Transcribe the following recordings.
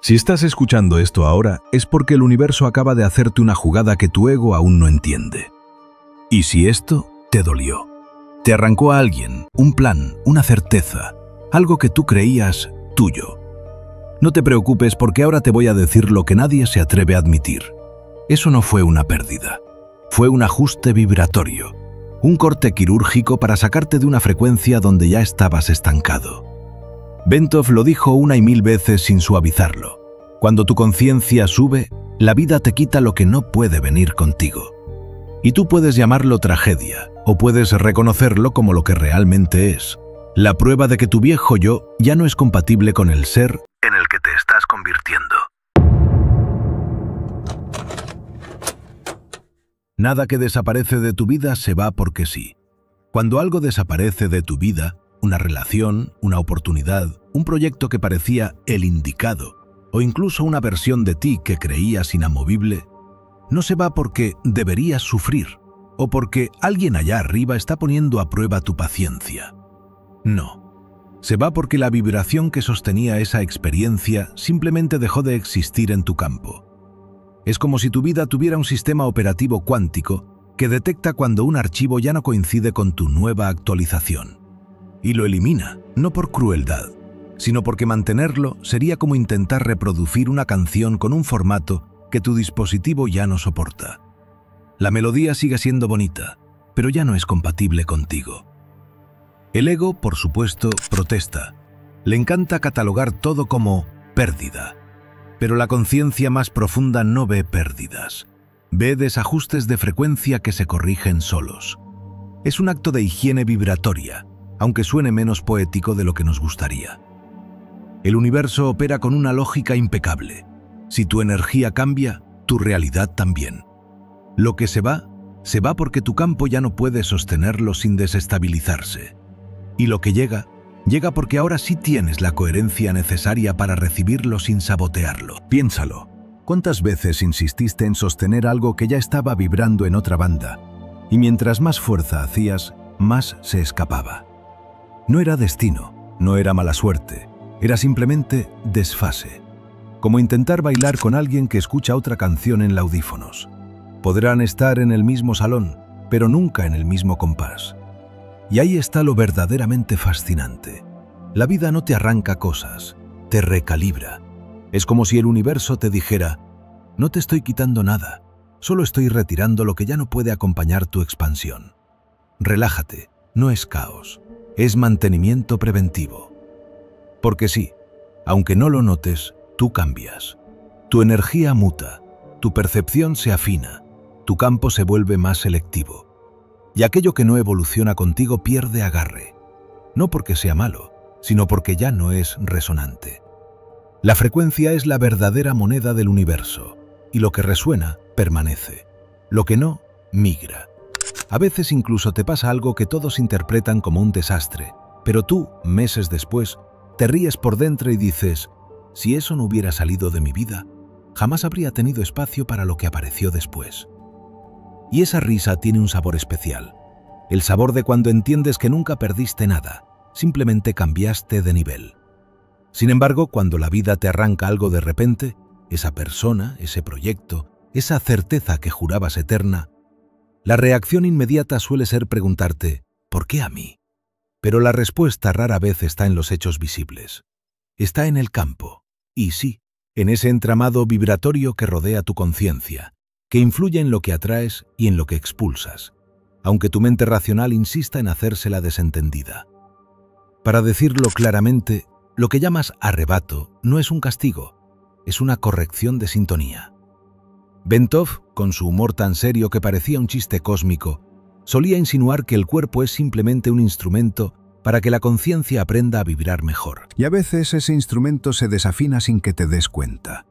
Si estás escuchando esto ahora, es porque el universo acaba de hacerte una jugada que tu ego aún no entiende. ¿Y si esto te dolió? Te arrancó a alguien, un plan, una certeza, algo que tú creías tuyo. No te preocupes porque ahora te voy a decir lo que nadie se atreve a admitir. Eso no fue una pérdida. Fue un ajuste vibratorio, un corte quirúrgico para sacarte de una frecuencia donde ya estabas estancado. Bentov lo dijo una y mil veces sin suavizarlo. Cuando tu conciencia sube, la vida te quita lo que no puede venir contigo. Y tú puedes llamarlo tragedia, o puedes reconocerlo como lo que realmente es. La prueba de que tu viejo yo ya no es compatible con el ser en el que te estás convirtiendo. Nada que desaparece de tu vida se va porque sí. Cuando algo desaparece de tu vida, una relación, una oportunidad, un proyecto que parecía el indicado, o incluso una versión de ti que creías inamovible, no se va porque deberías sufrir, o porque alguien allá arriba está poniendo a prueba tu paciencia. No. Se va porque la vibración que sostenía esa experiencia simplemente dejó de existir en tu campo. Es como si tu vida tuviera un sistema operativo cuántico que detecta cuando un archivo ya no coincide con tu nueva actualización. Y lo elimina, no por crueldad, sino porque mantenerlo sería como intentar reproducir una canción con un formato que tu dispositivo ya no soporta. La melodía sigue siendo bonita, pero ya no es compatible contigo. El ego, por supuesto, protesta. Le encanta catalogar todo como pérdida. Pero la conciencia más profunda no ve pérdidas. Ve desajustes de frecuencia que se corrigen solos. Es un acto de higiene vibratoria, aunque suene menos poético de lo que nos gustaría. El universo opera con una lógica impecable. Si tu energía cambia, tu realidad también. Lo que se va porque tu campo ya no puede sostenerlo sin desestabilizarse. Y lo que llega porque ahora sí tienes la coherencia necesaria para recibirlo sin sabotearlo. Piénsalo. ¿Cuántas veces insististe en sostener algo que ya estaba vibrando en otra banda? Y mientras más fuerza hacías, más se escapaba. No era destino, no era mala suerte, era simplemente desfase. Como intentar bailar con alguien que escucha otra canción en audífonos. Podrán estar en el mismo salón, pero nunca en el mismo compás. Y ahí está lo verdaderamente fascinante. La vida no te arranca cosas, te recalibra. Es como si el universo te dijera, no te estoy quitando nada, solo estoy retirando lo que ya no puede acompañar tu expansión. Relájate, no es caos, es mantenimiento preventivo. Porque sí, aunque no lo notes, tú cambias. Tu energía muta, tu percepción se afina, tu campo se vuelve más selectivo. Y aquello que no evoluciona contigo pierde agarre. No porque sea malo, sino porque ya no es resonante. La frecuencia es la verdadera moneda del universo, y lo que resuena, permanece. Lo que no, migra. A veces incluso te pasa algo que todos interpretan como un desastre, pero tú, meses después, te ríes por dentro y dices, si eso no hubiera salido de mi vida, jamás habría tenido espacio para lo que apareció después. Y esa risa tiene un sabor especial. El sabor de cuando entiendes que nunca perdiste nada, simplemente cambiaste de nivel. Sin embargo, cuando la vida te arranca algo de repente, esa persona, ese proyecto, esa certeza que jurabas eterna, la reacción inmediata suele ser preguntarte, ¿por qué a mí? Pero la respuesta rara vez está en los hechos visibles. Está en el campo, y sí, en ese entramado vibratorio que rodea tu conciencia, que influye en lo que atraes y en lo que expulsas, aunque tu mente racional insista en hacérsela desentendida. Para decirlo claramente, lo que llamas arrebato no es un castigo, es una corrección de sintonía. Bentov, con su humor tan serio que parecía un chiste cósmico, solía insinuar que el cuerpo es simplemente un instrumento para que la conciencia aprenda a vibrar mejor. Y a veces ese instrumento se desafina sin que te des cuenta.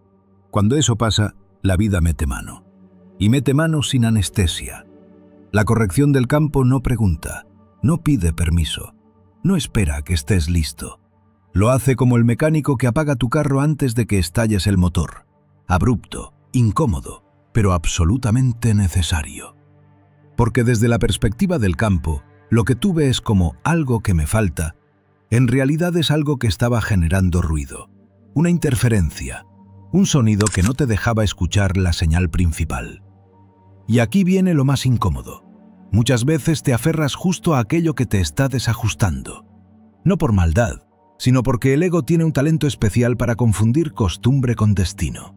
Cuando eso pasa, la vida mete mano. Y mete mano sin anestesia. La corrección del campo no pregunta, no pide permiso, no espera a que estés listo. Lo hace como el mecánico que apaga tu carro antes de que estalles el motor. Abrupto, incómodo, pero absolutamente necesario. Porque desde la perspectiva del campo, lo que tú ves como algo que me falta, en realidad es algo que estaba generando ruido, una interferencia, un sonido que no te dejaba escuchar la señal principal. Y aquí viene lo más incómodo. Muchas veces te aferras justo a aquello que te está desajustando. No por maldad, sino porque el ego tiene un talento especial para confundir costumbre con destino.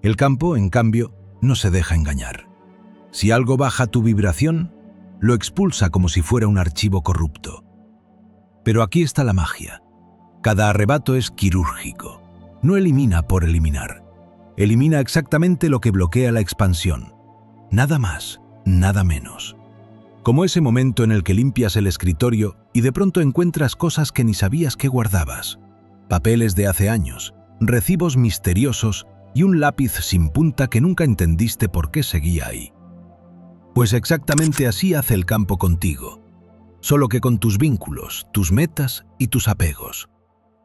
El campo, en cambio, no se deja engañar. Si algo baja tu vibración, lo expulsa como si fuera un archivo corrupto. Pero aquí está la magia. Cada arrebato es quirúrgico. No elimina por eliminar. Elimina exactamente lo que bloquea la expansión. Nada más, nada menos. Como ese momento en el que limpias el escritorio y de pronto encuentras cosas que ni sabías que guardabas. Papeles de hace años, recibos misteriosos y un lápiz sin punta que nunca entendiste por qué seguía ahí. Pues exactamente así hace el campo contigo, solo que con tus vínculos, tus metas y tus apegos.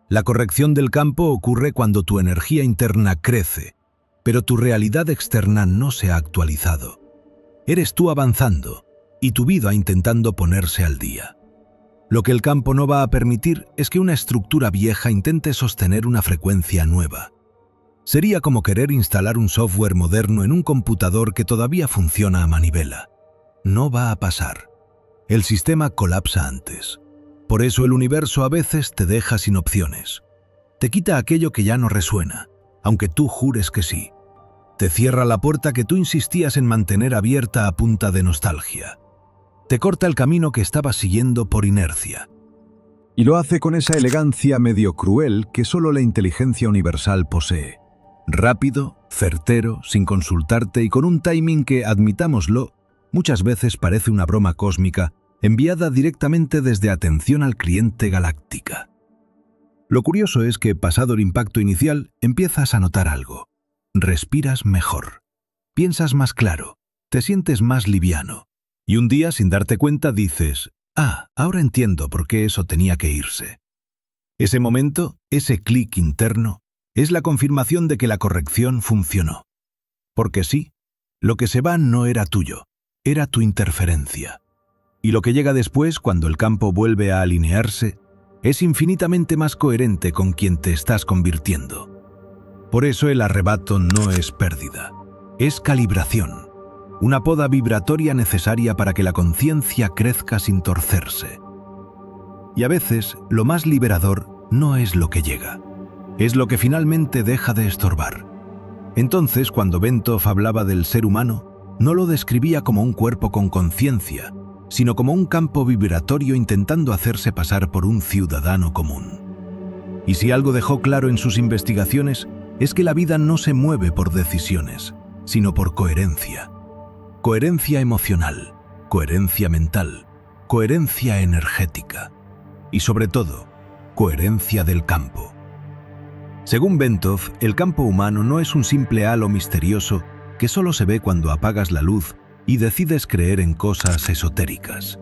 La corrección del campo ocurre cuando tu energía interna crece, pero tu realidad externa no se ha actualizado. Eres tú avanzando y tu vida intentando ponerse al día. Lo que el campo no va a permitir es que una estructura vieja intente sostener una frecuencia nueva. Sería como querer instalar un software moderno en un computador que todavía funciona a manivela. No va a pasar. El sistema colapsa antes. Por eso el universo a veces te deja sin opciones. Te quita aquello que ya no resuena, aunque tú jures que sí. Te cierra la puerta que tú insistías en mantener abierta a punta de nostalgia. Te corta el camino que estabas siguiendo por inercia. Y lo hace con esa elegancia medio cruel que solo la inteligencia universal posee. Rápido, certero, sin consultarte y con un timing que, admitámoslo, muchas veces parece una broma cósmica enviada directamente desde atención al cliente galáctica. Lo curioso es que, pasado el impacto inicial, empiezas a notar algo. Respiras mejor. Piensas más claro. Te sientes más liviano. Y un día, sin darte cuenta, dices, ahora entiendo por qué eso tenía que irse. Ese momento, ese clic interno, es la confirmación de que la corrección funcionó. Porque sí, lo que se va no era tuyo, era tu interferencia. Y lo que llega después, cuando el campo vuelve a alinearse, es infinitamente más coherente con quien te estás convirtiendo. Por eso el arrebato no es pérdida, es calibración, una poda vibratoria necesaria para que la conciencia crezca sin torcerse. Y a veces, lo más liberador no es lo que llega, es lo que finalmente deja de estorbar. Entonces, cuando Bentov hablaba del ser humano, no lo describía como un cuerpo con conciencia, sino como un campo vibratorio intentando hacerse pasar por un ciudadano común. Y si algo dejó claro en sus investigaciones, es que la vida no se mueve por decisiones, sino por coherencia. Coherencia emocional, coherencia mental, coherencia energética y, sobre todo, coherencia del campo. Según Bentov, el campo humano no es un simple halo misterioso que solo se ve cuando apagas la luz y decides creer en cosas esotéricas.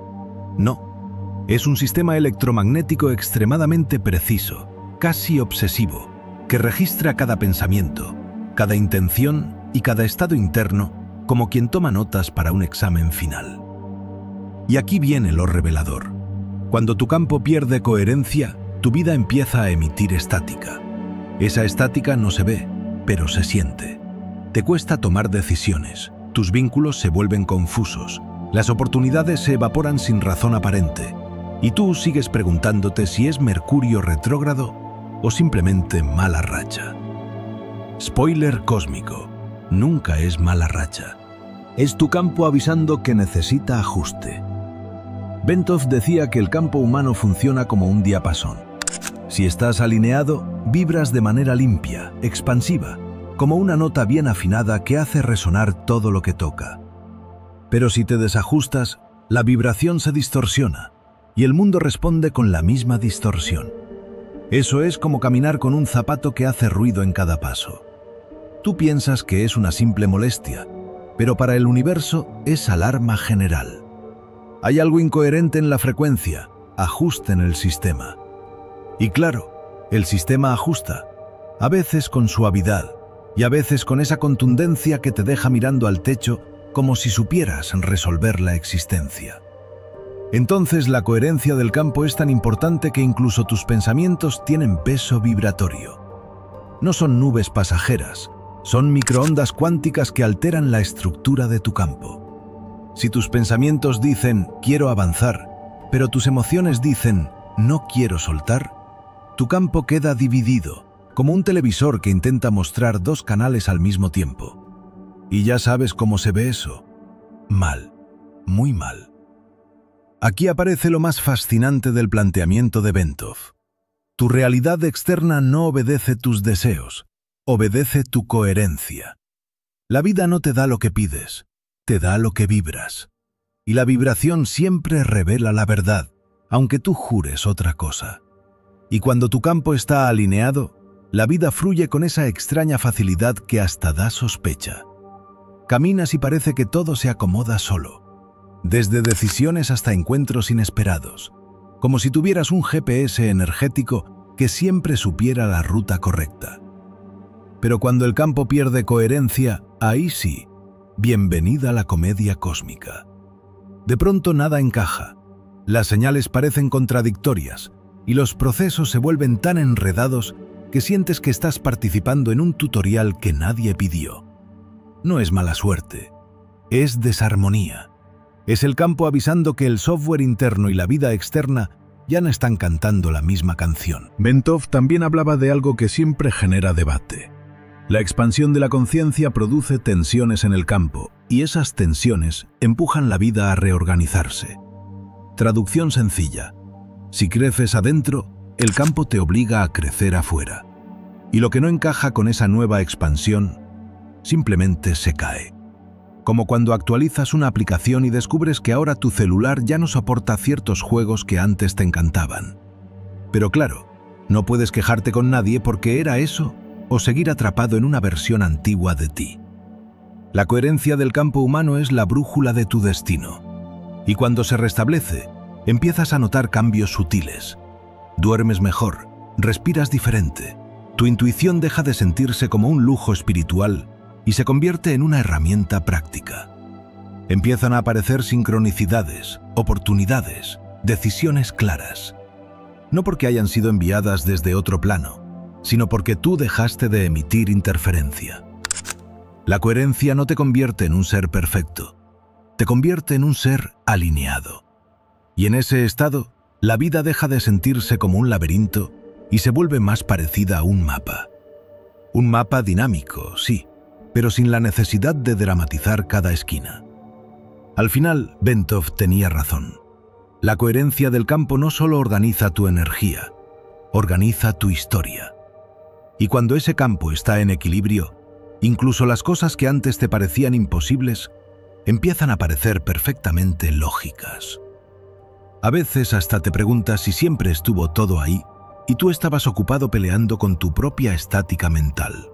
No, es un sistema electromagnético extremadamente preciso, casi obsesivo, que registra cada pensamiento, cada intención y cada estado interno como quien toma notas para un examen final. Y aquí viene lo revelador. Cuando tu campo pierde coherencia, tu vida empieza a emitir estática. Esa estática no se ve, pero se siente. Te cuesta tomar decisiones, tus vínculos se vuelven confusos, las oportunidades se evaporan sin razón aparente, y tú sigues preguntándote si es Mercurio retrógrado o simplemente mala racha. Spoiler cósmico, nunca es mala racha. Es tu campo avisando que necesita ajuste. Bentov decía que el campo humano funciona como un diapasón. Si estás alineado, vibras de manera limpia, expansiva, como una nota bien afinada que hace resonar todo lo que toca. Pero si te desajustas, la vibración se distorsiona y el mundo responde con la misma distorsión. Eso es como caminar con un zapato que hace ruido en cada paso. Tú piensas que es una simple molestia, pero para el universo es alarma general. Hay algo incoherente en la frecuencia, ajuste en el sistema. Y claro, el sistema ajusta, a veces con suavidad y a veces con esa contundencia que te deja mirando al techo como si supieras resolver la existencia. Entonces la coherencia del campo es tan importante que incluso tus pensamientos tienen peso vibratorio. No son nubes pasajeras, son microondas cuánticas que alteran la estructura de tu campo. Si tus pensamientos dicen quiero avanzar, pero tus emociones dicen no quiero soltar, tu campo queda dividido, como un televisor que intenta mostrar dos canales al mismo tiempo. Y ya sabes cómo se ve eso. Mal, muy mal. Aquí aparece lo más fascinante del planteamiento de Bentov. Tu realidad externa no obedece tus deseos, obedece tu coherencia. La vida no te da lo que pides, te da lo que vibras. Y la vibración siempre revela la verdad, aunque tú jures otra cosa. Y cuando tu campo está alineado, la vida fluye con esa extraña facilidad que hasta da sospecha. Caminas y parece que todo se acomoda solo, desde decisiones hasta encuentros inesperados, como si tuvieras un GPS energético que siempre supiera la ruta correcta. Pero cuando el campo pierde coherencia, ahí sí, bienvenida a la comedia cósmica. De pronto nada encaja, las señales parecen contradictorias y los procesos se vuelven tan enredados que sientes que estás participando en un tutorial que nadie pidió. No es mala suerte, es desarmonía. Es el campo avisando que el software interno y la vida externa ya no están cantando la misma canción. Bentov también hablaba de algo que siempre genera debate. La expansión de la conciencia produce tensiones en el campo, y esas tensiones empujan la vida a reorganizarse. Traducción sencilla. Si creces adentro, el campo te obliga a crecer afuera. Y lo que no encaja con esa nueva expansión, simplemente se cae. Como cuando actualizas una aplicación y descubres que ahora tu celular ya no soporta ciertos juegos que antes te encantaban. Pero claro, no puedes quejarte con nadie porque era eso o seguir atrapado en una versión antigua de ti. La coherencia del campo humano es la brújula de tu destino. Y cuando se restablece, empiezas a notar cambios sutiles. Duermes mejor, respiras diferente. Tu intuición deja de sentirse como un lujo espiritual y se convierte en una herramienta práctica. Empiezan a aparecer sincronicidades, oportunidades, decisiones claras. No porque hayan sido enviadas desde otro plano, sino porque tú dejaste de emitir interferencia. La coherencia no te convierte en un ser perfecto, te convierte en un ser alineado. Y en ese estado, la vida deja de sentirse como un laberinto y se vuelve más parecida a un mapa. Un mapa dinámico, sí, pero sin la necesidad de dramatizar cada esquina. Al final, Bentov tenía razón. La coherencia del campo no solo organiza tu energía, organiza tu historia. Y cuando ese campo está en equilibrio, incluso las cosas que antes te parecían imposibles, empiezan a parecer perfectamente lógicas. A veces hasta te preguntas si siempre estuvo todo ahí y tú estabas ocupado peleando con tu propia estática mental.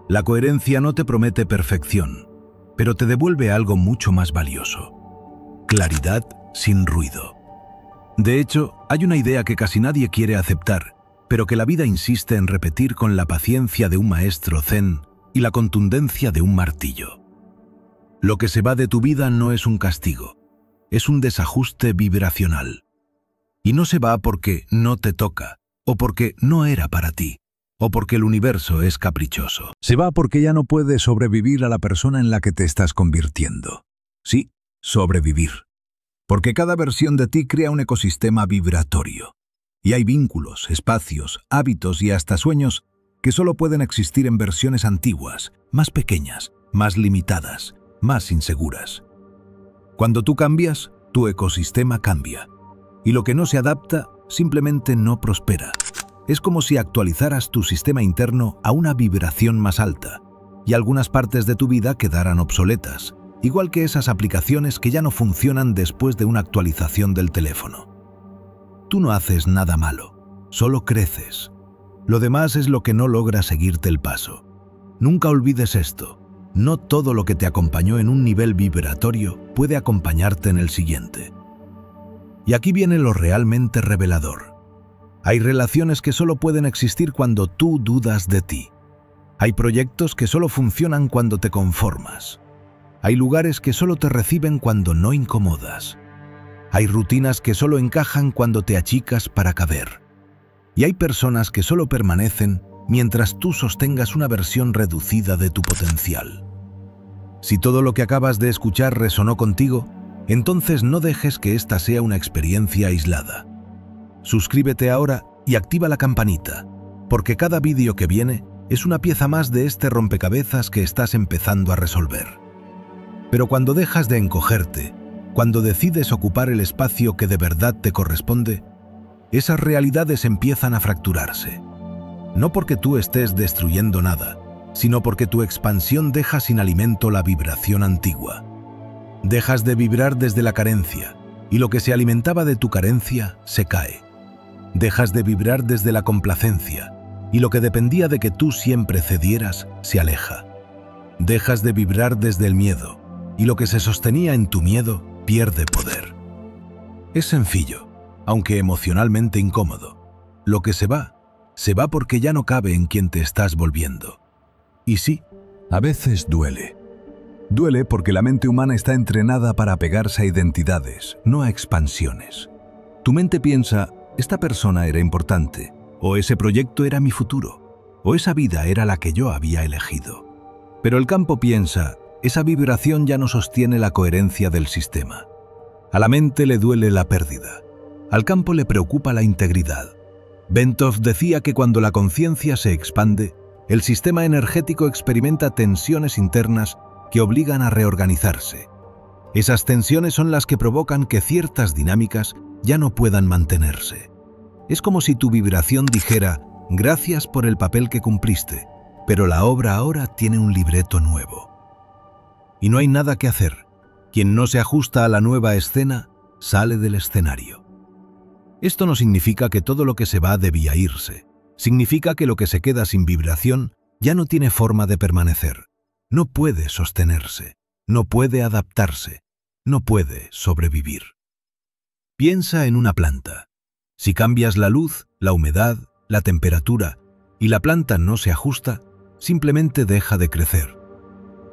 La coherencia no te promete perfección, pero te devuelve algo mucho más valioso: claridad sin ruido. De hecho, hay una idea que casi nadie quiere aceptar, pero que la vida insiste en repetir con la paciencia de un maestro zen y la contundencia de un martillo. Lo que se va de tu vida no es un castigo, es un desajuste vibracional. Y no se va porque no te toca, o porque no era para ti, o porque el universo es caprichoso. Se va porque ya no puedes sobrevivir a la persona en la que te estás convirtiendo. Sí, sobrevivir. Porque cada versión de ti crea un ecosistema vibratorio. Y hay vínculos, espacios, hábitos y hasta sueños que solo pueden existir en versiones antiguas, más pequeñas, más limitadas, más inseguras. Cuando tú cambias, tu ecosistema cambia. Y lo que no se adapta simplemente no prospera. Es como si actualizaras tu sistema interno a una vibración más alta y algunas partes de tu vida quedaran obsoletas, igual que esas aplicaciones que ya no funcionan después de una actualización del teléfono. Tú no haces nada malo, solo creces. Lo demás es lo que no logra seguirte el paso. Nunca olvides esto: no todo lo que te acompañó en un nivel vibratorio puede acompañarte en el siguiente. Y aquí viene lo realmente revelador. Hay relaciones que solo pueden existir cuando tú dudas de ti. Hay proyectos que solo funcionan cuando te conformas. Hay lugares que solo te reciben cuando no incomodas. Hay rutinas que solo encajan cuando te achicas para caber. Y hay personas que solo permanecen mientras tú sostengas una versión reducida de tu potencial. Si todo lo que acabas de escuchar resonó contigo, entonces no dejes que esta sea una experiencia aislada. Suscríbete ahora y activa la campanita, porque cada vídeo que viene es una pieza más de este rompecabezas que estás empezando a resolver. Pero cuando dejas de encogerte, cuando decides ocupar el espacio que de verdad te corresponde, esas realidades empiezan a fracturarse. No porque tú estés destruyendo nada, sino porque tu expansión deja sin alimento la vibración antigua. Dejas de vibrar desde la carencia, y lo que se alimentaba de tu carencia se cae. Dejas de vibrar desde la complacencia, y lo que dependía de que tú siempre cedieras se aleja. Dejas de vibrar desde el miedo, y lo que se sostenía en tu miedo pierde poder. Es sencillo, aunque emocionalmente incómodo. Lo que se va porque ya no cabe en quien te estás volviendo. Y sí, a veces duele. Duele porque la mente humana está entrenada para apegarse a identidades, no a expansiones. Tu mente piensa, esta persona era importante, o ese proyecto era mi futuro, o esa vida era la que yo había elegido. Pero el campo piensa, esa vibración ya no sostiene la coherencia del sistema. A la mente le duele la pérdida. Al campo le preocupa la integridad. Bentov decía que cuando la conciencia se expande, el sistema energético experimenta tensiones internas que obligan a reorganizarse. Esas tensiones son las que provocan que ciertas dinámicas ya no puedan mantenerse. Es como si tu vibración dijera, gracias por el papel que cumpliste, pero la obra ahora tiene un libreto nuevo. Y no hay nada que hacer. Quien no se ajusta a la nueva escena, sale del escenario. Esto no significa que todo lo que se va debía irse. Significa que lo que se queda sin vibración ya no tiene forma de permanecer. No puede sostenerse, no puede adaptarse, no puede sobrevivir. Piensa en una planta. Si cambias la luz, la humedad, la temperatura y la planta no se ajusta, simplemente deja de crecer.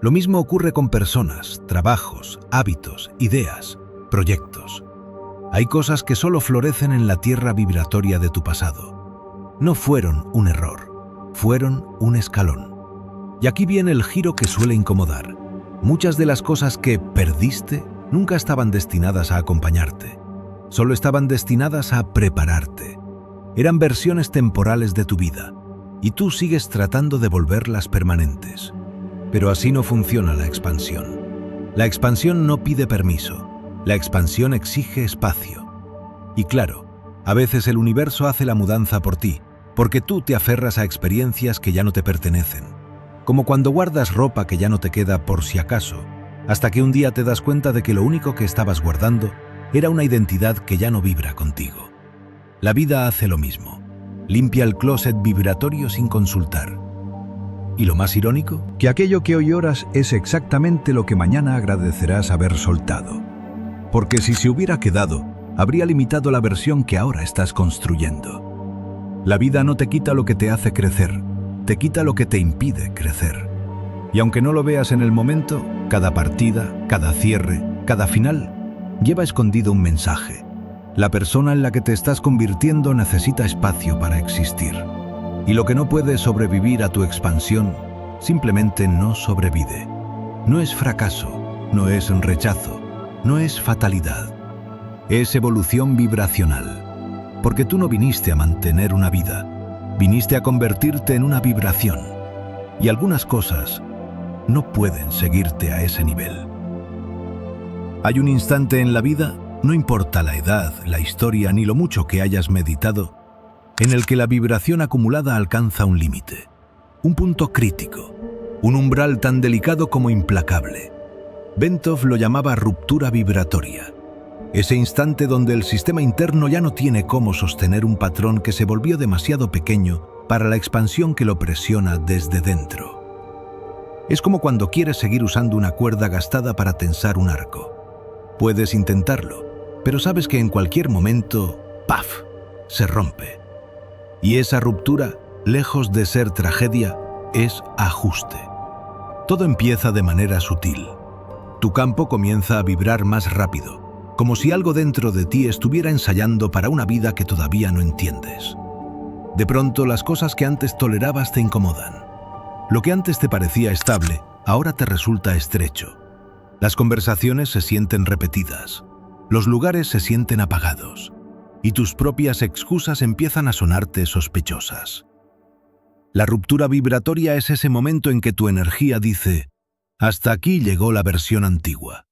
Lo mismo ocurre con personas, trabajos, hábitos, ideas, proyectos. Hay cosas que solo florecen en la tierra vibratoria de tu pasado. No fueron un error, fueron un escalón. Y aquí viene el giro que suele incomodar. Muchas de las cosas que perdiste nunca estaban destinadas a acompañarte. Solo estaban destinadas a prepararte. Eran versiones temporales de tu vida, y tú sigues tratando de volverlas permanentes. Pero así no funciona la expansión. La expansión no pide permiso. La expansión exige espacio. Y claro, a veces el universo hace la mudanza por ti, porque tú te aferras a experiencias que ya no te pertenecen. Como cuando guardas ropa que ya no te queda por si acaso, hasta que un día te das cuenta de que lo único que estabas guardando era una identidad que ya no vibra contigo. La vida hace lo mismo. Limpia el closet vibratorio sin consultar. ¿Y lo más irónico? Que aquello que hoy oras es exactamente lo que mañana agradecerás haber soltado. Porque si se hubiera quedado, habría limitado la versión que ahora estás construyendo. La vida no te quita lo que te hace crecer, te quita lo que te impide crecer. Y aunque no lo veas en el momento, cada partida, cada cierre, cada final, lleva escondido un mensaje. La persona en la que te estás convirtiendo necesita espacio para existir. Y lo que no puede sobrevivir a tu expansión, simplemente no sobrevive. No es fracaso, no es rechazo, no es fatalidad. Es evolución vibracional. Porque tú no viniste a mantener una vida, viniste a convertirte en una vibración. Y algunas cosas no pueden seguirte a ese nivel. Hay un instante en la vida, no importa la edad, la historia ni lo mucho que hayas meditado, en el que la vibración acumulada alcanza un límite, un punto crítico, un umbral tan delicado como implacable. Bentov lo llamaba ruptura vibratoria. Ese instante donde el sistema interno ya no tiene cómo sostener un patrón que se volvió demasiado pequeño para la expansión que lo presiona desde dentro. Es como cuando quieres seguir usando una cuerda gastada para tensar un arco. Puedes intentarlo, pero sabes que en cualquier momento, ¡paf!, se rompe. Y esa ruptura, lejos de ser tragedia, es ajuste. Todo empieza de manera sutil. Tu campo comienza a vibrar más rápido, como si algo dentro de ti estuviera ensayando para una vida que todavía no entiendes. De pronto, las cosas que antes tolerabas te incomodan. Lo que antes te parecía estable, ahora te resulta estrecho. Las conversaciones se sienten repetidas, los lugares se sienten apagados, y tus propias excusas empiezan a sonarte sospechosas. La ruptura vibratoria es ese momento en que tu energía dice: hasta aquí llegó la versión antigua.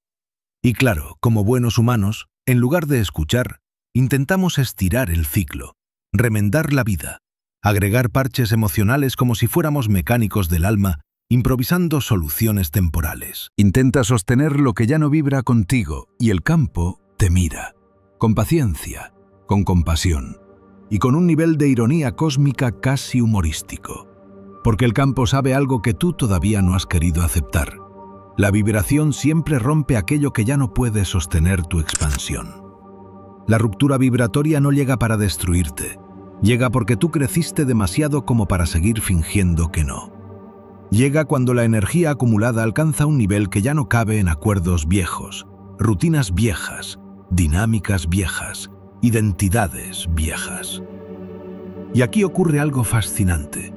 Y claro, como buenos humanos, en lugar de escuchar, intentamos estirar el ciclo, remendar la vida, agregar parches emocionales como si fuéramos mecánicos del alma, improvisando soluciones temporales. Intenta sostener lo que ya no vibra contigo y el campo te mira, con paciencia, con compasión y con un nivel de ironía cósmica casi humorístico. Porque el campo sabe algo que tú todavía no has querido aceptar. La vibración siempre rompe aquello que ya no puede sostener tu expansión. La ruptura vibratoria no llega para destruirte, llega porque tú creciste demasiado como para seguir fingiendo que no. Llega cuando la energía acumulada alcanza un nivel que ya no cabe en acuerdos viejos, rutinas viejas, dinámicas viejas, identidades viejas. Y aquí ocurre algo fascinante.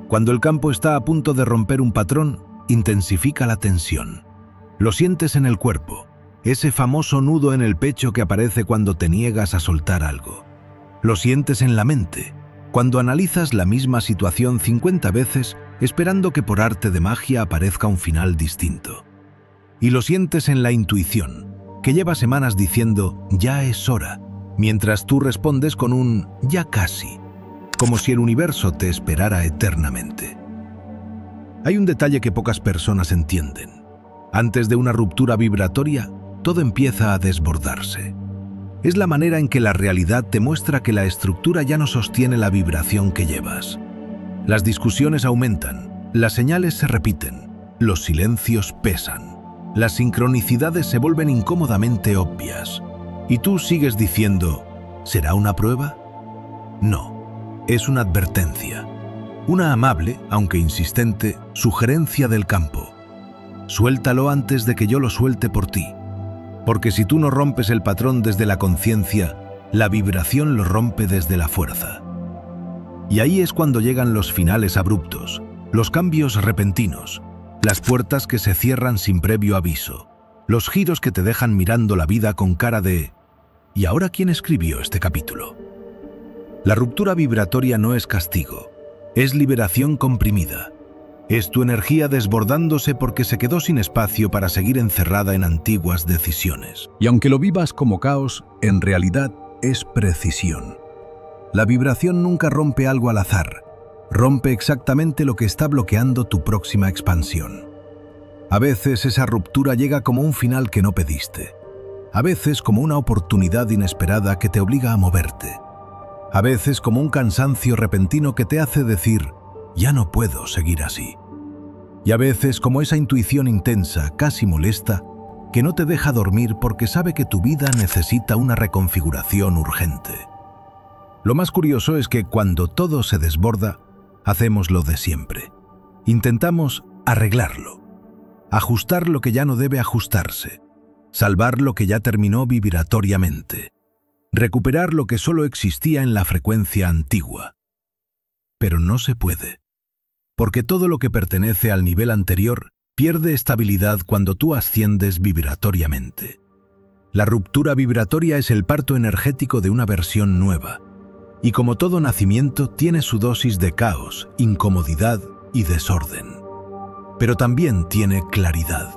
Cuando el campo está a punto de romper un patrón, intensifica la tensión. Lo sientes en el cuerpo, ese famoso nudo en el pecho que aparece cuando te niegas a soltar algo. Lo sientes en la mente, cuando analizas la misma situación 50 veces esperando que por arte de magia aparezca un final distinto. Y lo sientes en la intuición, que lleva semanas diciendo «ya es hora», mientras tú respondes con un «ya casi», como si el universo te esperara eternamente. Hay un detalle que pocas personas entienden. Antes de una ruptura vibratoria, todo empieza a desbordarse. Es la manera en que la realidad te muestra que la estructura ya no sostiene la vibración que llevas. Las discusiones aumentan, las señales se repiten, los silencios pesan, las sincronicidades se vuelven incómodamente obvias. Y tú sigues diciendo, ¿será una prueba? No, es una advertencia. Una amable, aunque insistente, sugerencia del campo. Suéltalo antes de que yo lo suelte por ti. Porque si tú no rompes el patrón desde la conciencia, la vibración lo rompe desde la fuerza. Y ahí es cuando llegan los finales abruptos, los cambios repentinos, las puertas que se cierran sin previo aviso, los giros que te dejan mirando la vida con cara de ¿y ahora quién escribió este capítulo? La ruptura vibratoria no es castigo, es liberación comprimida. Es tu energía desbordándose porque se quedó sin espacio para seguir encerrada en antiguas decisiones. Y aunque lo vivas como caos, en realidad es precisión. La vibración nunca rompe algo al azar, rompe exactamente lo que está bloqueando tu próxima expansión. A veces esa ruptura llega como un final que no pediste. A veces como una oportunidad inesperada que te obliga a moverte. A veces como un cansancio repentino que te hace decir, ya no puedo seguir así. Y a veces como esa intuición intensa, casi molesta, que no te deja dormir porque sabe que tu vida necesita una reconfiguración urgente. Lo más curioso es que cuando todo se desborda, hacemos lo de siempre. Intentamos arreglarlo, ajustar lo que ya no debe ajustarse, salvar lo que ya terminó vibratoriamente, recuperar lo que solo existía en la frecuencia antigua. Pero no se puede, porque todo lo que pertenece al nivel anterior pierde estabilidad cuando tú asciendes vibratoriamente. La ruptura vibratoria es el parto energético de una versión nueva, y como todo nacimiento tiene su dosis de caos, incomodidad y desorden. Pero también tiene claridad,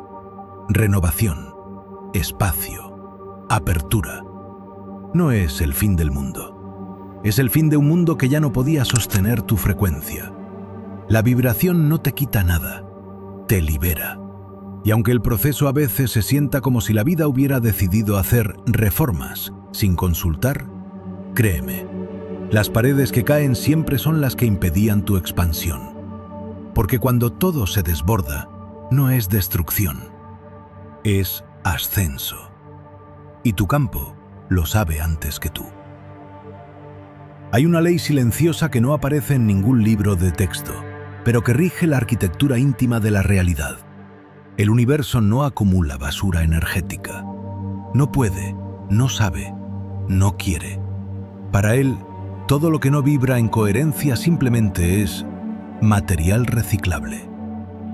renovación, espacio, apertura. No es el fin del mundo. Es el fin de un mundo que ya no podía sostener tu frecuencia. La vibración no te quita nada, te libera. Y aunque el proceso a veces se sienta como si la vida hubiera decidido hacer reformas sin consultar, créeme, las paredes que caen siempre son las que impedían tu expansión. Porque cuando todo se desborda, no es destrucción, es ascenso. Y tu campo lo sabe antes que tú. Hay una ley silenciosa que no aparece en ningún libro de texto, pero que rige la arquitectura íntima de la realidad. El universo no acumula basura energética. No puede, no sabe, no quiere. Para él, Todo lo que no vibra en coherencia simplemente es material reciclable.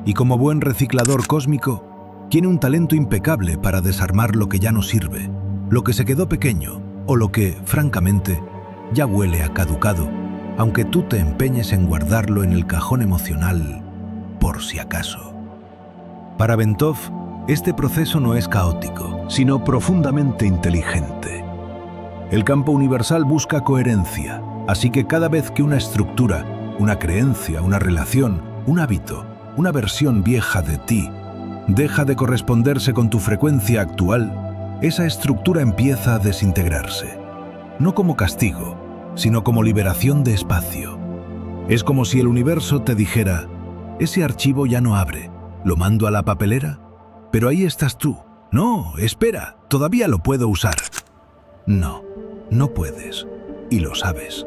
Y como buen reciclador cósmico, tiene un talento impecable para desarmar lo que ya no sirve, lo que se quedó pequeño o lo que, francamente, ya huele a caducado, aunque tú te empeñes en guardarlo en el cajón emocional por si acaso. Para Bentov, este proceso no es caótico, sino profundamente inteligente. El campo universal busca coherencia, así que cada vez que una estructura, una creencia, una relación, un hábito, una versión vieja de ti, deja de corresponderse con tu frecuencia actual, esa estructura empieza a desintegrarse. No como castigo, sino como liberación de espacio. Es como si el universo te dijera: ese archivo ya no abre, ¿lo mando a la papelera? Pero ahí estás tú. No, espera, todavía lo puedo usar. No, no puedes, y lo sabes.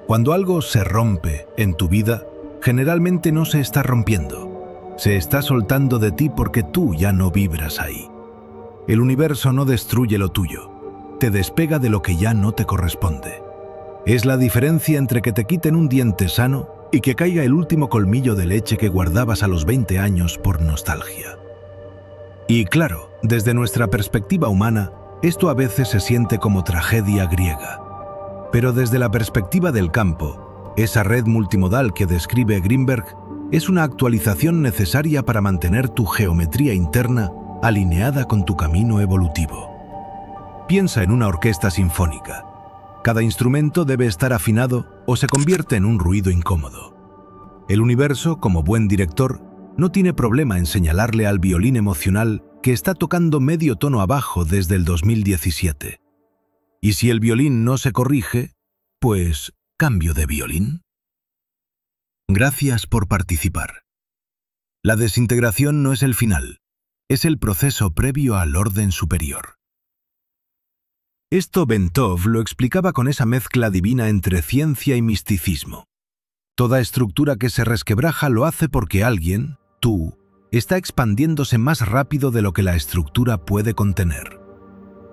Cuando algo se rompe en tu vida, generalmente no se está rompiendo. Se está soltando de ti porque tú ya no vibras ahí. El universo no destruye lo tuyo, te despega de lo que ya no te corresponde. Es la diferencia entre que te quiten un diente sano y que caiga el último colmillo de leche que guardabas a los 20 años por nostalgia. Y claro, desde nuestra perspectiva humana, esto a veces se siente como tragedia griega. Pero desde la perspectiva del campo, esa red multimodal que describe Greenberg es una actualización necesaria para mantener tu geometría interna alineada con tu camino evolutivo. Piensa en una orquesta sinfónica. Cada instrumento debe estar afinado o se convierte en un ruido incómodo. El universo, como buen director, no tiene problema en señalarle al violín emocional que está tocando medio tono abajo desde el 2017. Y si el violín no se corrige, pues cambio de violín. Gracias por participar. La desintegración no es el final, es el proceso previo al orden superior. Esto Bentov lo explicaba con esa mezcla divina entre ciencia y misticismo. Toda estructura que se resquebraja lo hace porque alguien, tú, está expandiéndose más rápido de lo que la estructura puede contener.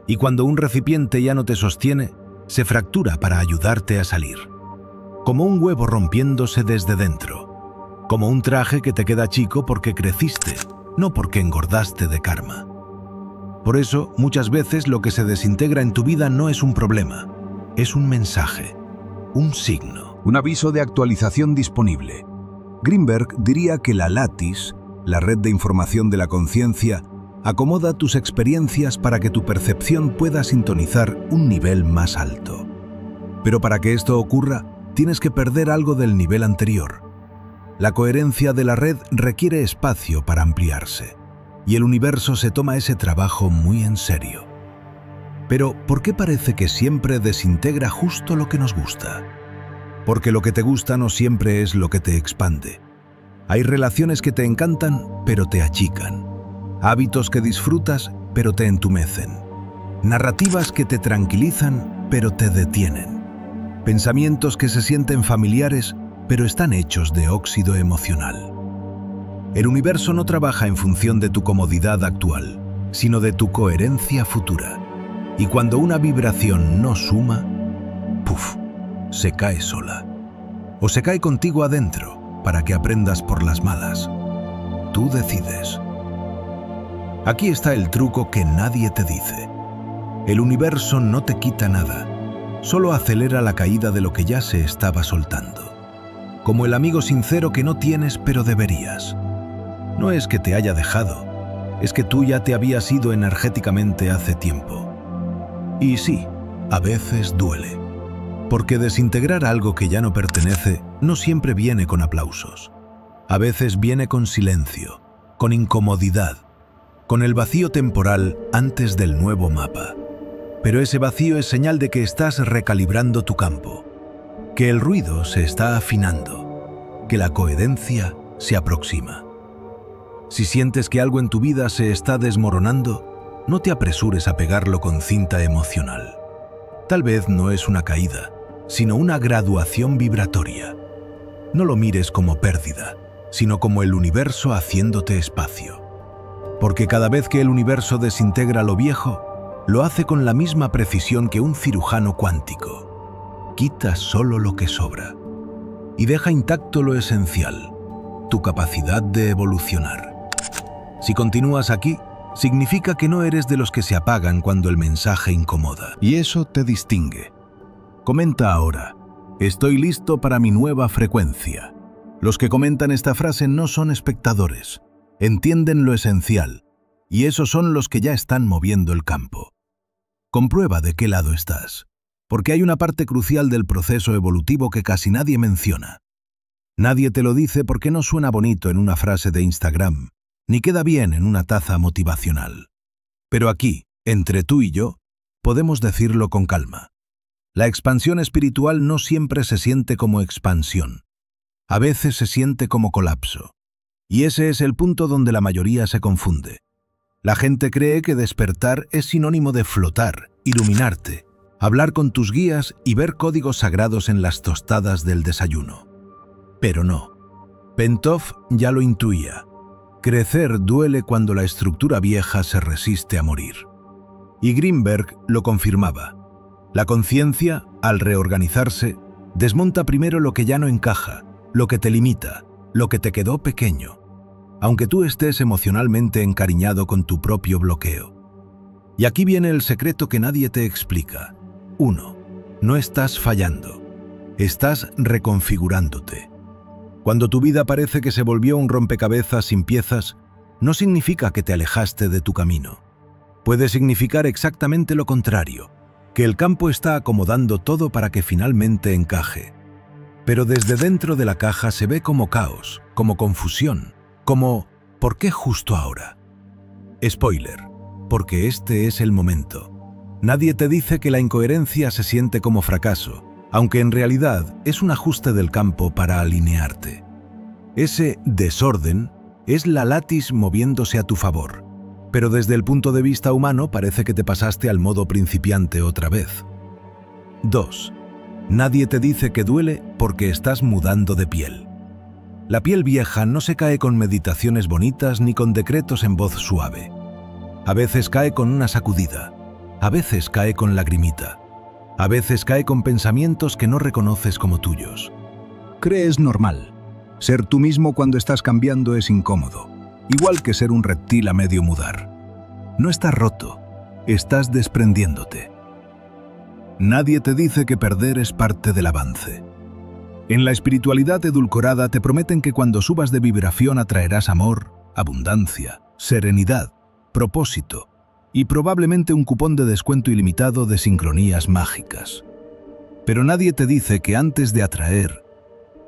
Y cuando un recipiente ya no te sostiene, se fractura para ayudarte a salir. Como un huevo rompiéndose desde dentro. Como un traje que te queda chico porque creciste, no porque engordaste de karma. Por eso, muchas veces lo que se desintegra en tu vida no es un problema, es un mensaje, un signo. Un aviso de actualización disponible. Greenberg diría que la Lattice, la red de información de la conciencia, acomoda tus experiencias para que tu percepción pueda sintonizar un nivel más alto. Pero para que esto ocurra, tienes que perder algo del nivel anterior. La coherencia de la red requiere espacio para ampliarse, y el universo se toma ese trabajo muy en serio. Pero, ¿por qué parece que siempre desintegra justo lo que nos gusta? Porque lo que te gusta no siempre es lo que te expande. Hay relaciones que te encantan, pero te achican. Hábitos que disfrutas, pero te entumecen. Narrativas que te tranquilizan, pero te detienen. Pensamientos que se sienten familiares, pero están hechos de óxido emocional. El universo no trabaja en función de tu comodidad actual, sino de tu coherencia futura. Y cuando una vibración no suma, ¡puf!, se cae sola. O se cae contigo adentro, para que aprendas por las malas. Tú decides. Aquí está el truco que nadie te dice. El universo no te quita nada, solo acelera la caída de lo que ya se estaba soltando. Como el amigo sincero que no tienes pero deberías. No es que te haya dejado, es que tú ya te habías ido energéticamente hace tiempo. Y sí, a veces duele, porque desintegrar algo que ya no pertenece no siempre viene con aplausos. A veces viene con silencio, con incomodidad, con el vacío temporal antes del nuevo mapa. Pero ese vacío es señal de que estás recalibrando tu campo, que el ruido se está afinando, que la coherencia se aproxima. Si sientes que algo en tu vida se está desmoronando, no te apresures a pegarlo con cinta emocional. Tal vez no es una caída, sino una graduación vibratoria. No lo mires como pérdida, sino como el universo haciéndote espacio. Porque cada vez que el universo desintegra lo viejo, lo hace con la misma precisión que un cirujano cuántico. quita solo lo que sobra y deja intacto lo esencial, tu capacidad de evolucionar. Si continúas aquí, significa que no eres de los que se apagan cuando el mensaje incomoda. Y eso te distingue. Comenta ahora: estoy listo para mi nueva frecuencia. Los que comentan esta frase no son espectadores, entienden lo esencial, y esos son los que ya están moviendo el campo. Comprueba de qué lado estás, porque hay una parte crucial del proceso evolutivo que casi nadie menciona. Nadie te lo dice porque no suena bonito en una frase de Instagram, ni queda bien en una taza motivacional. Pero aquí, entre tú y yo, podemos decirlo con calma. La expansión espiritual no siempre se siente como expansión. A veces se siente como colapso. Y ese es el punto donde la mayoría se confunde. La gente cree que despertar es sinónimo de flotar, iluminarte, hablar con tus guías y ver códigos sagrados en las tostadas del desayuno. Pero no. Bentov ya lo intuía. Crecer duele cuando la estructura vieja se resiste a morir. Y Greenberg lo confirmaba. La conciencia, al reorganizarse, desmonta primero lo que ya no encaja, lo que te limita, lo que te quedó pequeño, aunque tú estés emocionalmente encariñado con tu propio bloqueo. Y aquí viene el secreto que nadie te explica. 1. No estás fallando. Estás reconfigurándote. Cuando tu vida parece que se volvió un rompecabezas sin piezas, no significa que te alejaste de tu camino. Puede significar exactamente lo contrario, que el campo está acomodando todo para que finalmente encaje. Pero desde dentro de la caja se ve como caos, como confusión, como ¿por qué justo ahora? Spoiler, porque este es el momento. Nadie te dice que la incoherencia se siente como fracaso, aunque en realidad es un ajuste del campo para alinearte. Ese desorden es la latis moviéndose a tu favor, pero desde el punto de vista humano parece que te pasaste al modo principiante otra vez. 2. Nadie te dice que duele porque estás mudando de piel. La piel vieja no se cae con meditaciones bonitas ni con decretos en voz suave. A veces cae con una sacudida, a veces cae con lagrimita. A veces cae con pensamientos que no reconoces como tuyos. Crees normal. Ser tú mismo cuando estás cambiando es incómodo, igual que ser un reptil a medio mudar. No estás roto, estás desprendiéndote. Nadie te dice que perder es parte del avance. En la espiritualidad edulcorada te prometen que cuando subas de vibración atraerás amor, abundancia, serenidad, propósito, y probablemente un cupón de descuento ilimitado de sincronías mágicas. Pero nadie te dice que antes de atraer,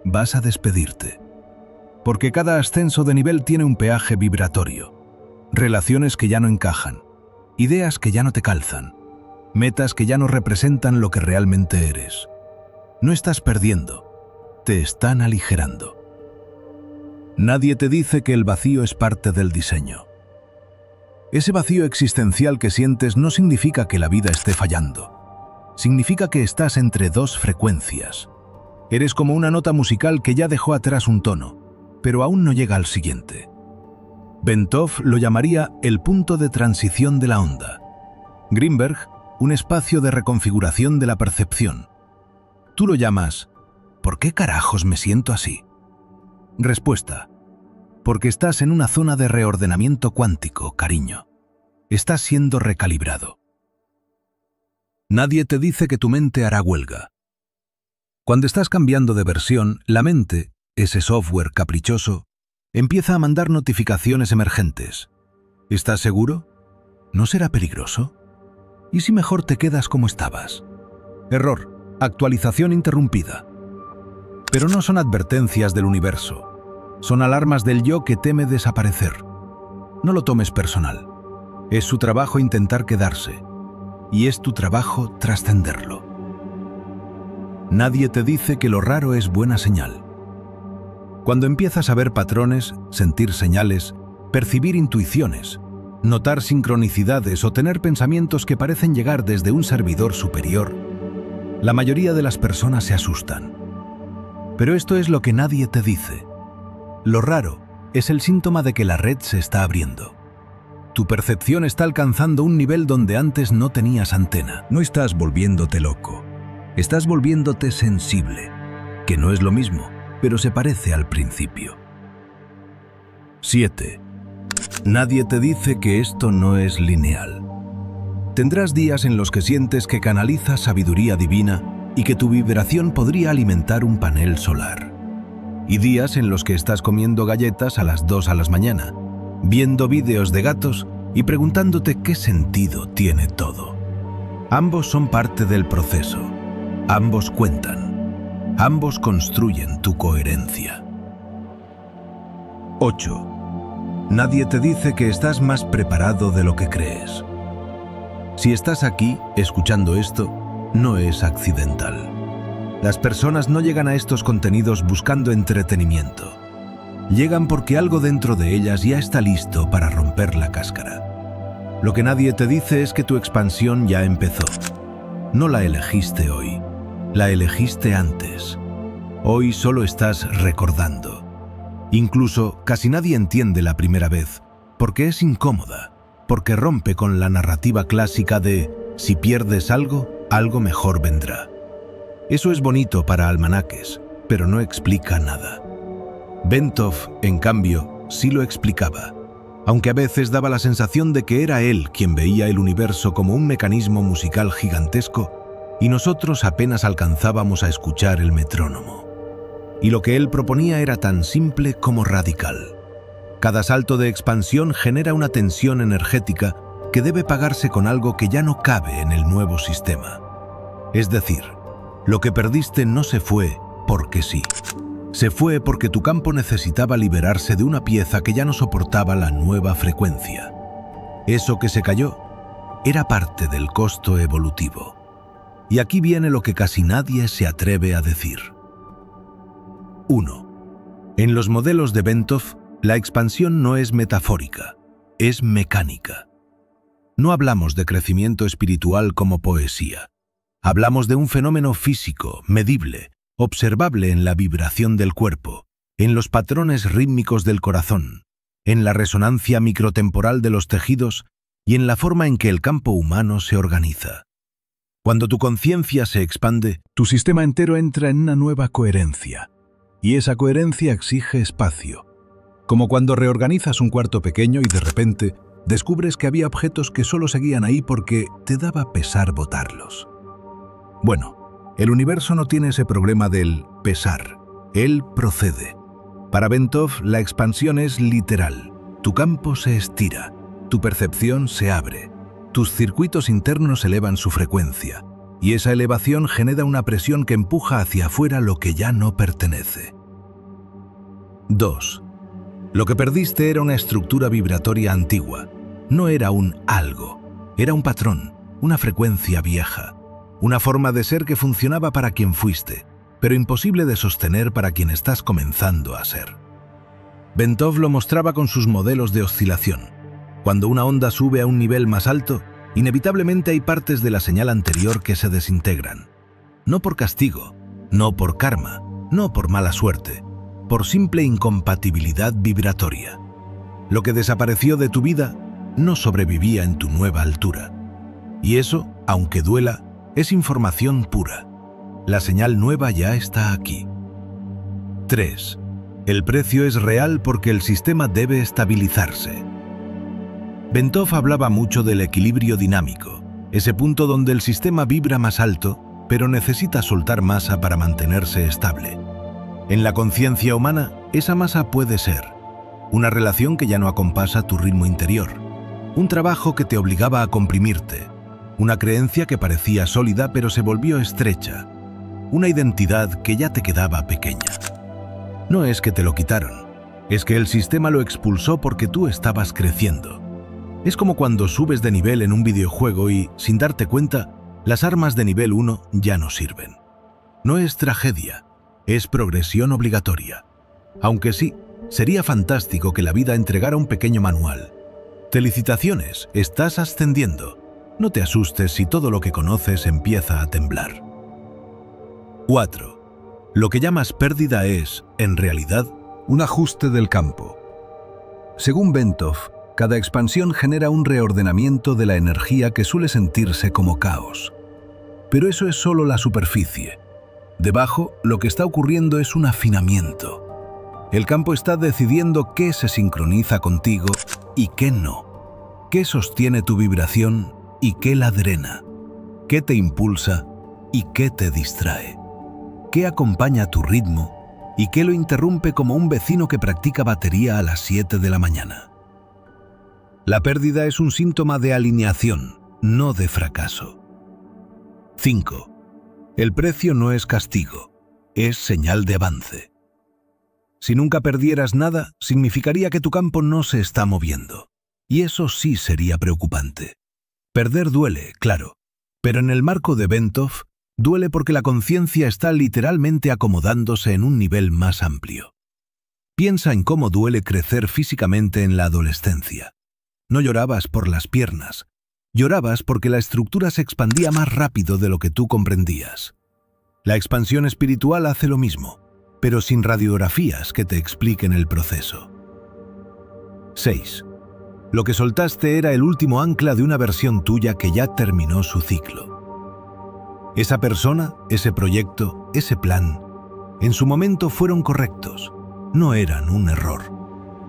vas a despedirte. Porque cada ascenso de nivel tiene un peaje vibratorio. Relaciones que ya no encajan, ideas que ya no te calzan, metas que ya no representan lo que realmente eres. No estás perdiendo, te están aligerando. Nadie te dice que el vacío es parte del diseño. Ese vacío existencial que sientes no significa que la vida esté fallando. Significa que estás entre dos frecuencias. Eres como una nota musical que ya dejó atrás un tono, pero aún no llega al siguiente. Bentov lo llamaría el punto de transición de la onda. Greenberg, un espacio de reconfiguración de la percepción. Tú lo llamas, ¿por qué carajos me siento así? Respuesta. Porque estás en una zona de reordenamiento cuántico, cariño. Estás siendo recalibrado. Nadie te dice que tu mente hará huelga. Cuando estás cambiando de versión, la mente, ese software caprichoso, empieza a mandar notificaciones emergentes. ¿Estás seguro? ¿No será peligroso? ¿Y si mejor te quedas como estabas? Error. Actualización interrumpida. Pero no son advertencias del universo. Son alarmas del yo que teme desaparecer. No lo tomes personal. Es su trabajo intentar quedarse. Y es tu trabajo trascenderlo. Nadie te dice que lo raro es buena señal. Cuando empiezas a ver patrones, sentir señales, percibir intuiciones, notar sincronicidades o tener pensamientos que parecen llegar desde un servidor superior, la mayoría de las personas se asustan. Pero esto es lo que nadie te dice. Lo raro es el síntoma de que la red se está abriendo. Tu percepción está alcanzando un nivel donde antes no tenías antena. No estás volviéndote loco. Estás volviéndote sensible, que no es lo mismo, pero se parece al principio. 7. Nadie te dice que esto no es lineal. Tendrás días en los que sientes que canalizas sabiduría divina y que tu vibración podría alimentar un panel solar. Y días en los que estás comiendo galletas a las 2 a la mañana, viendo vídeos de gatos y preguntándote qué sentido tiene todo. Ambos son parte del proceso. Ambos cuentan. Ambos construyen tu coherencia. 8. Nadie te dice que estás más preparado de lo que crees. Si estás aquí, escuchando esto, no es accidental. Las personas no llegan a estos contenidos buscando entretenimiento. Llegan porque algo dentro de ellas ya está listo para romper la cáscara. Lo que nadie te dice es que tu expansión ya empezó. No la elegiste hoy, la elegiste antes. Hoy solo estás recordando. Incluso casi nadie entiende la primera vez, porque es incómoda, porque rompe con la narrativa clásica de si pierdes algo, algo mejor vendrá. Eso es bonito para almanaques, pero no explica nada. Bentov, en cambio, sí lo explicaba, aunque a veces daba la sensación de que era él quien veía el universo como un mecanismo musical gigantesco y nosotros apenas alcanzábamos a escuchar el metrónomo. Y lo que él proponía era tan simple como radical. Cada salto de expansión genera una tensión energética que debe pagarse con algo que ya no cabe en el nuevo sistema. Es decir, lo que perdiste no se fue porque sí. Se fue porque tu campo necesitaba liberarse de una pieza que ya no soportaba la nueva frecuencia. Eso que se cayó era parte del costo evolutivo. Y aquí viene lo que casi nadie se atreve a decir. 1. En los modelos de Bentov, la expansión no es metafórica, es mecánica. No hablamos de crecimiento espiritual como poesía. Hablamos de un fenómeno físico, medible, observable en la vibración del cuerpo, en los patrones rítmicos del corazón, en la resonancia microtemporal de los tejidos y en la forma en que el campo humano se organiza. Cuando tu conciencia se expande, tu sistema entero entra en una nueva coherencia. Y esa coherencia exige espacio. Como cuando reorganizas un cuarto pequeño y de repente descubres que había objetos que solo seguían ahí porque te daba pesar botarlos. Bueno, el universo no tiene ese problema del pesar. Él procede. Para Bentov, la expansión es literal. Tu campo se estira, tu percepción se abre, tus circuitos internos elevan su frecuencia, y esa elevación genera una presión que empuja hacia afuera lo que ya no pertenece. 2. Lo que perdiste era una estructura vibratoria antigua. No era un algo, era un patrón, una frecuencia vieja, una forma de ser que funcionaba para quien fuiste, pero imposible de sostener para quien estás comenzando a ser. Bentov lo mostraba con sus modelos de oscilación. Cuando una onda sube a un nivel más alto, inevitablemente hay partes de la señal anterior que se desintegran. No por castigo, no por karma, no por mala suerte, por simple incompatibilidad vibratoria. Lo que desapareció de tu vida no sobrevivía en tu nueva altura. Y eso, aunque duela, es información pura. La señal nueva ya está aquí. 3. El precio es real porque el sistema debe estabilizarse. Bentov hablaba mucho del equilibrio dinámico, ese punto donde el sistema vibra más alto, pero necesita soltar masa para mantenerse estable. En la conciencia humana, esa masa puede ser una relación que ya no acompasa tu ritmo interior, un trabajo que te obligaba a comprimirte, una creencia que parecía sólida pero se volvió estrecha, una identidad que ya te quedaba pequeña. No es que te lo quitaron, es que el sistema lo expulsó porque tú estabas creciendo. Es como cuando subes de nivel en un videojuego y, sin darte cuenta, las armas de nivel 1 ya no sirven. No es tragedia, es progresión obligatoria. Aunque sí, sería fantástico que la vida entregara un pequeño manual. Felicitaciones, estás ascendiendo. No te asustes si todo lo que conoces empieza a temblar. 4. Lo que llamas pérdida es, en realidad, un ajuste del campo. Según Bentov, cada expansión genera un reordenamiento de la energía que suele sentirse como caos. Pero eso es solo la superficie. Debajo, lo que está ocurriendo es un afinamiento. El campo está decidiendo qué se sincroniza contigo y qué no. Qué sostiene tu vibración y qué la drena. Qué te impulsa y qué te distrae. Qué acompaña tu ritmo y qué lo interrumpe como un vecino que practica batería a las 7 de la mañana. La pérdida es un síntoma de alineación, no de fracaso. 5. El precio no es castigo, es señal de avance. Si nunca perdieras nada, significaría que tu campo no se está moviendo. Y eso sí sería preocupante. Perder duele, claro, pero en el marco de Bentov, duele porque la conciencia está literalmente acomodándose en un nivel más amplio. Piensa en cómo duele crecer físicamente en la adolescencia. No llorabas por las piernas, llorabas porque la estructura se expandía más rápido de lo que tú comprendías. La expansión espiritual hace lo mismo, pero sin radiografías que te expliquen el proceso. 6. Lo que soltaste era el último ancla de una versión tuya que ya terminó su ciclo. Esa persona, ese proyecto, ese plan, en su momento fueron correctos, no eran un error.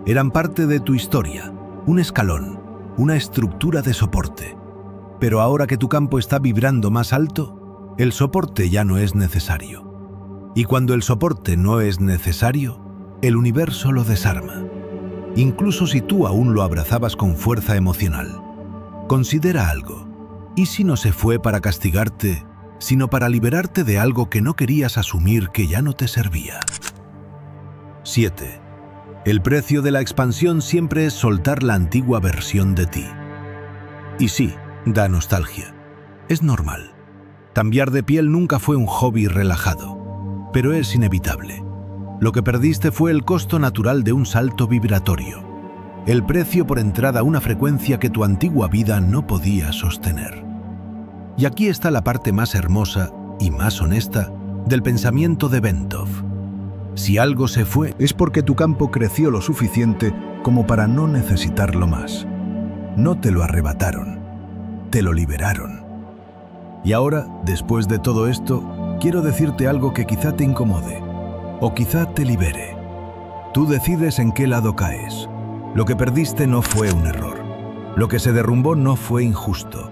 Eran parte de tu historia, un escalón, una estructura de soporte. Pero ahora que tu campo está vibrando más alto, el soporte ya no es necesario. Y cuando el soporte no es necesario, el universo lo desarma. Incluso si tú aún lo abrazabas con fuerza emocional. Considera algo. ¿Y si no se fue para castigarte, sino para liberarte de algo que no querías asumir que ya no te servía? 7. El precio de la expansión siempre es soltar la antigua versión de ti. Y sí, da nostalgia. Es normal. Cambiar de piel nunca fue un hobby relajado. Pero es inevitable. Lo que perdiste fue el costo natural de un salto vibratorio, el precio por entrada a una frecuencia que tu antigua vida no podía sostener. Y aquí está la parte más hermosa y más honesta del pensamiento de Bentov. Si algo se fue, es porque tu campo creció lo suficiente como para no necesitarlo más. No te lo arrebataron, te lo liberaron. Y ahora, después de todo esto, quiero decirte algo que quizá te incomode, o quizá te libere. Tú decides en qué lado caes. Lo que perdiste no fue un error. Lo que se derrumbó no fue injusto.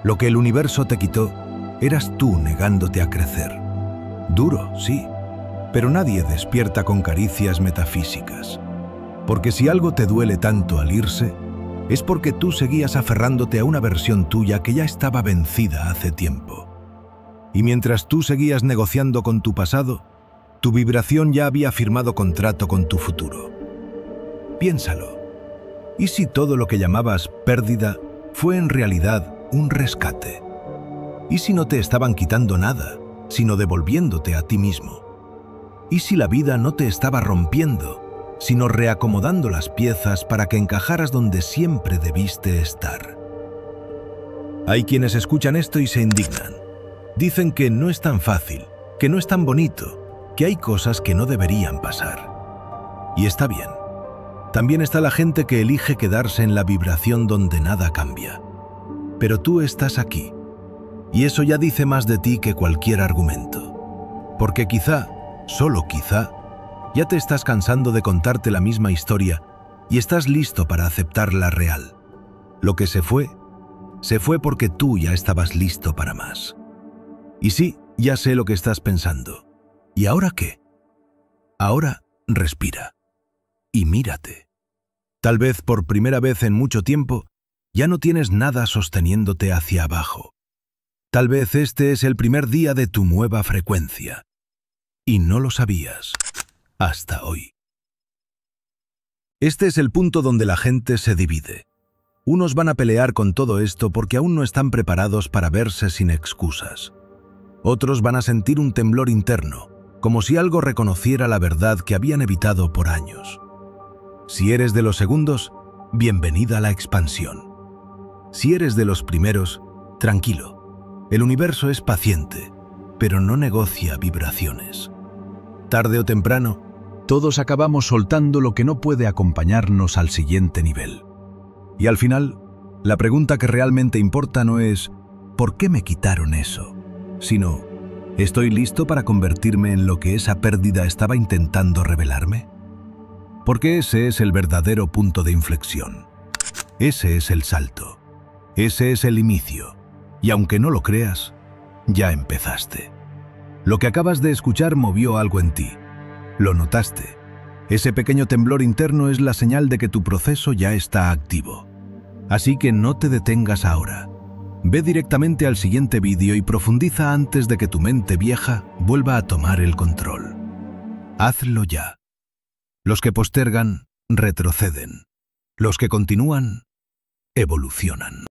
Lo que el universo te quitó, eras tú negándote a crecer. Duro, sí, pero nadie despierta con caricias metafísicas. Porque si algo te duele tanto al irse, es porque tú seguías aferrándote a una versión tuya que ya estaba vencida hace tiempo. Y mientras tú seguías negociando con tu pasado, tu vibración ya había firmado contrato con tu futuro. Piénsalo. ¿Y si todo lo que llamabas pérdida fue en realidad un rescate? ¿Y si no te estaban quitando nada, sino devolviéndote a ti mismo? ¿Y si la vida no te estaba rompiendo, sino reacomodando las piezas para que encajaras donde siempre debiste estar? Hay quienes escuchan esto y se indignan. Dicen que no es tan fácil, que no es tan bonito, que hay cosas que no deberían pasar. Y está bien. También está la gente que elige quedarse en la vibración donde nada cambia. Pero tú estás aquí. Y eso ya dice más de ti que cualquier argumento. Porque quizá, solo quizá, ya te estás cansando de contarte la misma historia y estás listo para aceptar la real. Lo que se fue porque tú ya estabas listo para más. Y sí, ya sé lo que estás pensando. ¿Y ahora qué? Ahora respira. Y mírate. Tal vez por primera vez en mucho tiempo, ya no tienes nada sosteniéndote hacia abajo. Tal vez este es el primer día de tu nueva frecuencia. Y no lo sabías. Hasta hoy. Este es el punto donde la gente se divide. Unos van a pelear con todo esto porque aún no están preparados para verse sin excusas. Otros van a sentir un temblor interno, como si algo reconociera la verdad que habían evitado por años. Si eres de los segundos, bienvenida a la expansión. Si eres de los primeros, tranquilo. El universo es paciente, pero no negocia vibraciones. Tarde o temprano, todos acabamos soltando lo que no puede acompañarnos al siguiente nivel. Y al final, la pregunta que realmente importa no es ¿por qué me quitaron eso?, sino ¿estoy listo para convertirme en lo que esa pérdida estaba intentando revelarme? Porque ese es el verdadero punto de inflexión. Ese es el salto. Ese es el inicio. Y aunque no lo creas, ya empezaste. Lo que acabas de escuchar movió algo en ti. Lo notaste. Ese pequeño temblor interno es la señal de que tu proceso ya está activo. Así que no te detengas ahora. Ve directamente al siguiente vídeo y profundiza antes de que tu mente vieja vuelva a tomar el control. Hazlo ya. Los que postergan, retroceden. Los que continúan, evolucionan.